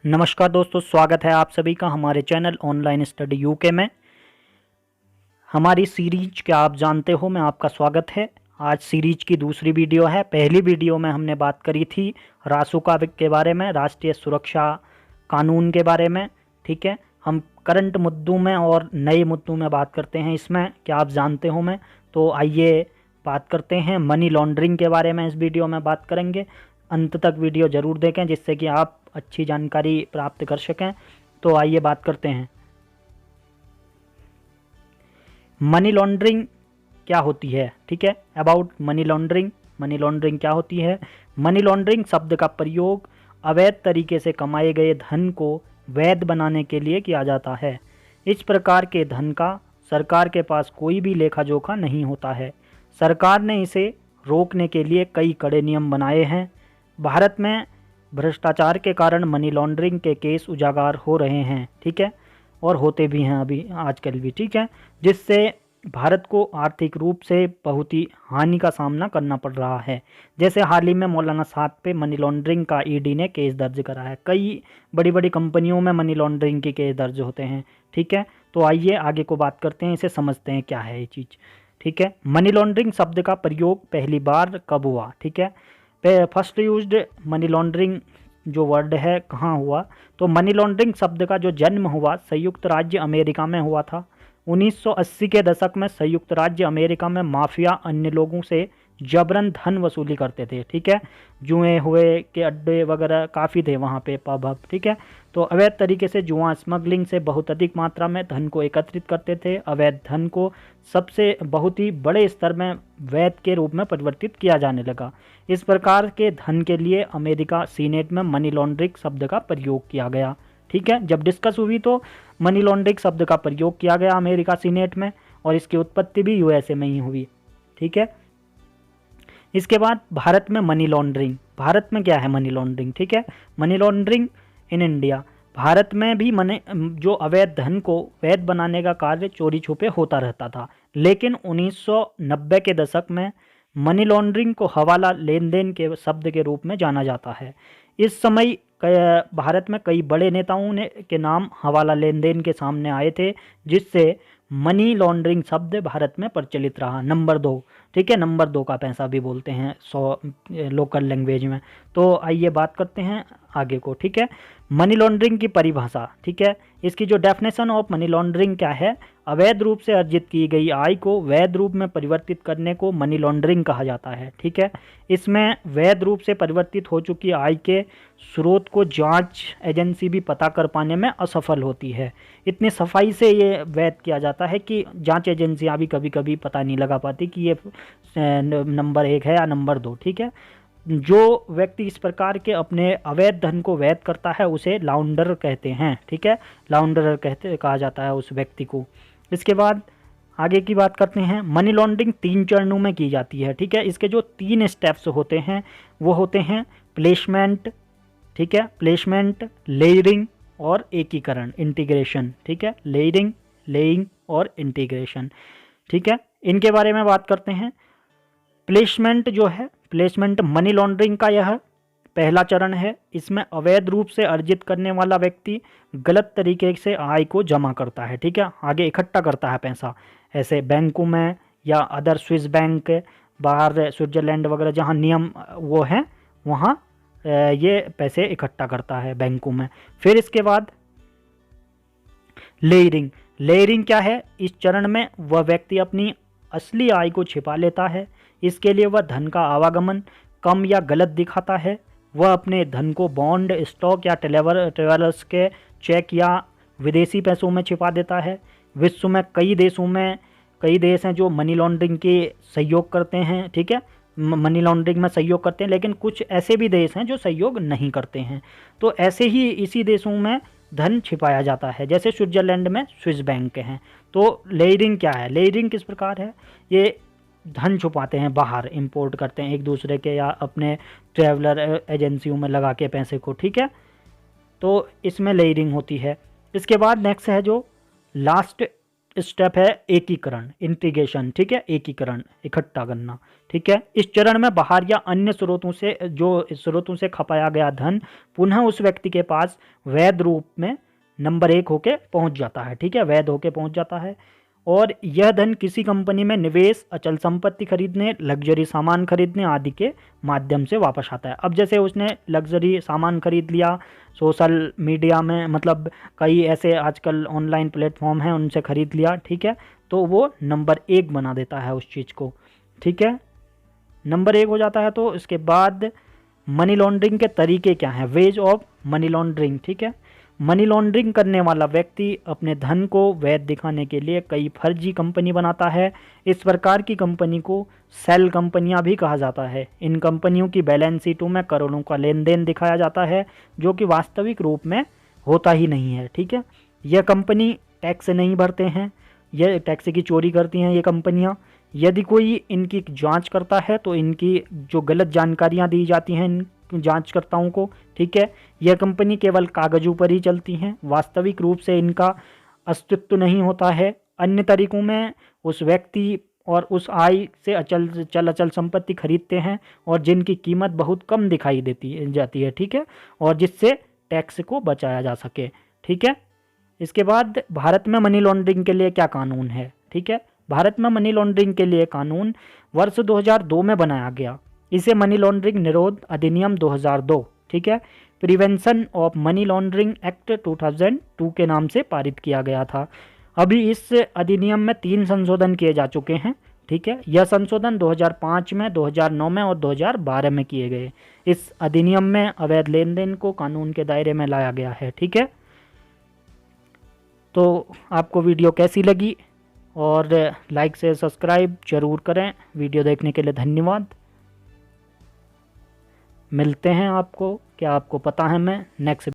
नमस्कार दोस्तों, स्वागत है आप सभी का हमारे चैनल ऑनलाइन स्टडी यूके में। हमारी सीरीज क्या आप जानते हो में आपका स्वागत है। आज सीरीज की दूसरी वीडियो है। पहली वीडियो में हमने बात करी थी रासुका के बारे में, राष्ट्रीय सुरक्षा कानून के बारे में। ठीक है, हम करंट मुद्दों में और नए मुद्दों में बात करते हैं। इसमें क्या आप जानते हो में, तो आइए बात करते हैं मनी लॉन्ड्रिंग के बारे में। इस वीडियो में बात करेंगे, अंत तक वीडियो ज़रूर देखें जिससे कि आप अच्छी जानकारी प्राप्त कर सकें। तो आइए बात करते हैं मनी लॉन्ड्रिंग क्या होती है। ठीक है, about money laundering. Money laundering क्या होती है? मनी लॉन्ड्रिंग शब्द का प्रयोग अवैध तरीके से कमाए गए धन को वैध बनाने के लिए किया जाता है। इस प्रकार के धन का सरकार के पास कोई भी लेखा जोखा नहीं होता है। सरकार ने इसे रोकने के लिए कई कड़े नियम बनाए हैं। भारत में भ्रष्टाचार के कारण मनी लॉन्ड्रिंग के केस उजागर हो रहे हैं। ठीक है, और होते भी हैं अभी आजकल भी। ठीक है, जिससे भारत को आर्थिक रूप से बहुत ही हानि का सामना करना पड़ रहा है। जैसे हाल ही में मौलाना साद पे मनी लॉन्ड्रिंग का ईडी ने केस दर्ज करा है। कई बड़ी बड़ी कंपनियों में मनी लॉन्ड्रिंग के केस दर्ज होते हैं। ठीक है, तो आइए आगे को बात करते हैं, इसे समझते हैं क्या है ये चीज़। ठीक है, मनी लॉन्ड्रिंग शब्द का प्रयोग पहली बार कब हुआ? ठीक है, फर्स्ट यूज्ड मनी लॉन्ड्रिंग जो वर्ड है कहाँ हुआ? तो मनी लॉन्ड्रिंग शब्द का जो जन्म हुआ संयुक्त राज्य अमेरिका में हुआ था। 1980 के दशक में संयुक्त राज्य अमेरिका में माफिया अन्य लोगों से जबरन धन वसूली करते थे। ठीक है, जुए हुए के अड्डे वगैरह काफ़ी थे वहाँ पे, पब हब। ठीक है, तो अवैध तरीके से जुआ स्मगलिंग से बहुत अधिक मात्रा में धन को एकत्रित करते थे। अवैध धन को सबसे बहुत ही बड़े स्तर में वैध के रूप में परिवर्तित किया जाने लगा। इस प्रकार के धन के लिए अमेरिका सीनेट में मनी लॉन्ड्रिंग शब्द का प्रयोग किया गया। ठीक है, जब डिस्कस हुई तो मनी लॉन्ड्रिंग शब्द का प्रयोग किया गया अमेरिका सीनेट में, और इसकी उत्पत्ति भी यूएसए में ही हुई। ठीक है, इसके बाद भारत में मनी लॉन्ड्रिंग। भारत में क्या है मनी लॉन्ड्रिंग? ठीक है, money laundering in India. Bharat में भी जो अवैध धन को वैध बनाने का कार्य चोरी छुपे होता रहता था, लेकिन 1990 के दशक में मनी लॉन्ड्रिंग को हवाला लेन देन के शब्द के रूप में जाना जाता है। इस समय भारत में कई बड़े नेताओं के नाम हवाला लेन देन के सामने आए थे, जिससे मनी लॉन्ड्रिंग शब्द भारत में प्रचलित रहा। नंबर 2, ठीक है, नंबर 2 का पैसा भी बोलते हैं लोकल लैंग्वेज में। तो आइए बात करते हैं आगे को। ठीक है, मनी लॉन्ड्रिंग की परिभाषा। ठीक है, इसकी जो डेफिनेशन ऑफ मनी लॉन्ड्रिंग क्या है? अवैध रूप से अर्जित की गई आय को वैध रूप में परिवर्तित करने को मनी लॉन्ड्रिंग कहा जाता है। ठीक है, इसमें वैध रूप से परिवर्तित हो चुकी आय के स्रोत को जांच एजेंसी भी पता कर पाने में असफल होती है। इतनी सफाई से ये वैध किया जाता है कि जांच एजेंसियां भी कभी कभी पता नहीं लगा पाती कि ये नंबर 1 है या नंबर 2। ठीक है, जो व्यक्ति इस प्रकार के अपने अवैध धन को वैध करता है उसे लाउंडर कहते हैं। ठीक है, लाउंडर कहा जाता है उस व्यक्ति को। इसके बाद आगे की बात करते हैं। मनी लॉन्ड्रिंग 3 चरणों में की जाती है। ठीक है, इसके जो 3 स्टेप्स होते हैं वो होते हैं प्लेसमेंट, ठीक है, प्लेसमेंट, लेयरिंग और एकीकरण, इंटीग्रेशन। ठीक है, लेयरिंग, लेइंग और इंटीग्रेशन। ठीक है, इनके बारे में बात करते हैं। प्लेसमेंट जो है, प्लेसमेंट मनी लॉन्ड्रिंग का यह पहला चरण है। इसमें अवैध रूप से अर्जित करने वाला व्यक्ति गलत तरीके से आय को जमा करता है। ठीक है, आगे इकट्ठा करता है पैसा, ऐसे बैंकों में या अदर स्विस बैंक, बाहर स्विट्जरलैंड वगैरह जहाँ नियम वो हैं वहाँ ये पैसे इकट्ठा करता है बैंकों में। फिर इसके बाद लेयरिंग। लेयरिंग क्या है? इस चरण में वह व्यक्ति अपनी असली आय को छिपा लेता है। इसके लिए वह धन का आवागमन कम या गलत दिखाता है। वह अपने धन को बॉन्ड, स्टॉक या ट्रेवलर्स के चेक या विदेशी पैसों में छिपा देता है। विश्व में कई देश हैं जो मनी लॉन्ड्रिंग के सहयोग करते हैं। ठीक है, मनी लॉन्ड्रिंग में सहयोग करते हैं, लेकिन कुछ ऐसे भी देश हैं जो सहयोग नहीं करते हैं। तो ऐसे ही इसी देशों में धन छिपाया जाता है, जैसे स्विट्जरलैंड में स्विस बैंक हैं। तो लेयरिंग क्या है? लेयरिंग किस प्रकार है? ये धन छुपाते हैं, बाहर इंपोर्ट करते हैं एक दूसरे के या अपने ट्रैवलर एजेंसियों में लगा के पैसे को। ठीक है, तो इसमें लेयरिंग होती है। इसके बाद नेक्स्ट है जो लास्ट स्टेप है एकीकरण, इंटीग्रेशन, ठीक है, एकीकरण, इकट्ठा करना, ठीक है। इस चरण में बाहर या अन्य स्रोतों से खपाया गया धन पुनः उस व्यक्ति के पास वैध रूप में नंबर 1 होके पहुंच जाता है, ठीक है, वैध होके पहुंच जाता है। और यह धन किसी कंपनी में निवेश, अचल संपत्ति खरीदने, लग्जरी सामान खरीदने आदि के माध्यम से वापस आता है। अब जैसे उसने लग्जरी सामान खरीद लिया सोशल मीडिया में, मतलब कई ऐसे आजकल ऑनलाइन प्लेटफॉर्म हैं उनसे खरीद लिया, ठीक है, तो वो नंबर 1 बना देता है उस चीज़ को, ठीक है, नंबर 1 हो जाता है। तो इसके बाद मनी लॉन्ड्रिंग के तरीके क्या हैं, वेज ऑफ मनी लॉन्ड्रिंग, ठीक है। मनी लॉन्ड्रिंग करने वाला व्यक्ति अपने धन को वैध दिखाने के लिए कई फर्जी कंपनी बनाता है। इस प्रकार की कंपनी को सेल कंपनियां भी कहा जाता है। इन कंपनियों की बैलेंस शीटों में करोड़ों का लेन देन दिखाया जाता है जो कि वास्तविक रूप में होता ही नहीं है, ठीक है। यह कंपनी टैक्स नहीं भरते हैं, यह टैक्स की चोरी करती हैं ये कंपनियां। यदि कोई इनकी जांच करता है तो इनकी जो गलत जानकारियां दी जाती हैं इन जांचकर्ताओं को, ठीक है, यह कंपनी केवल कागजों पर ही चलती हैं, वास्तविक रूप से इनका अस्तित्व नहीं होता है। अन्य तरीकों में उस व्यक्ति और उस आय से अचल संपत्ति खरीदते हैं और जिनकी कीमत बहुत कम दिखाई जाती है, ठीक है, और जिससे टैक्स को बचाया जा सके, ठीक है। इसके बाद भारत में मनी लॉन्ड्रिंग के लिए क्या कानून है, ठीक है। भारत में मनी लॉन्ड्रिंग के लिए कानून वर्ष 2002 में बनाया गया। इसे मनी लॉन्ड्रिंग निरोध अधिनियम 2002, ठीक है, prevention of money laundering act 2002 के नाम से पारित किया गया था। अभी इस अधिनियम में 3 संशोधन किए जा चुके हैं, ठीक है। यह संशोधन 2005 में, 2009 में और 2012 में किए गए। इस अधिनियम में अवैध लेन देन को कानून के दायरे में लाया गया है, ठीक है। तो आपको वीडियो कैसी लगी, और लाइक से सब्सक्राइब जरूर करें। वीडियो देखने के लिए धन्यवाद। मिलते हैं आपको, क्या आपको पता है मैं नेक्स्ट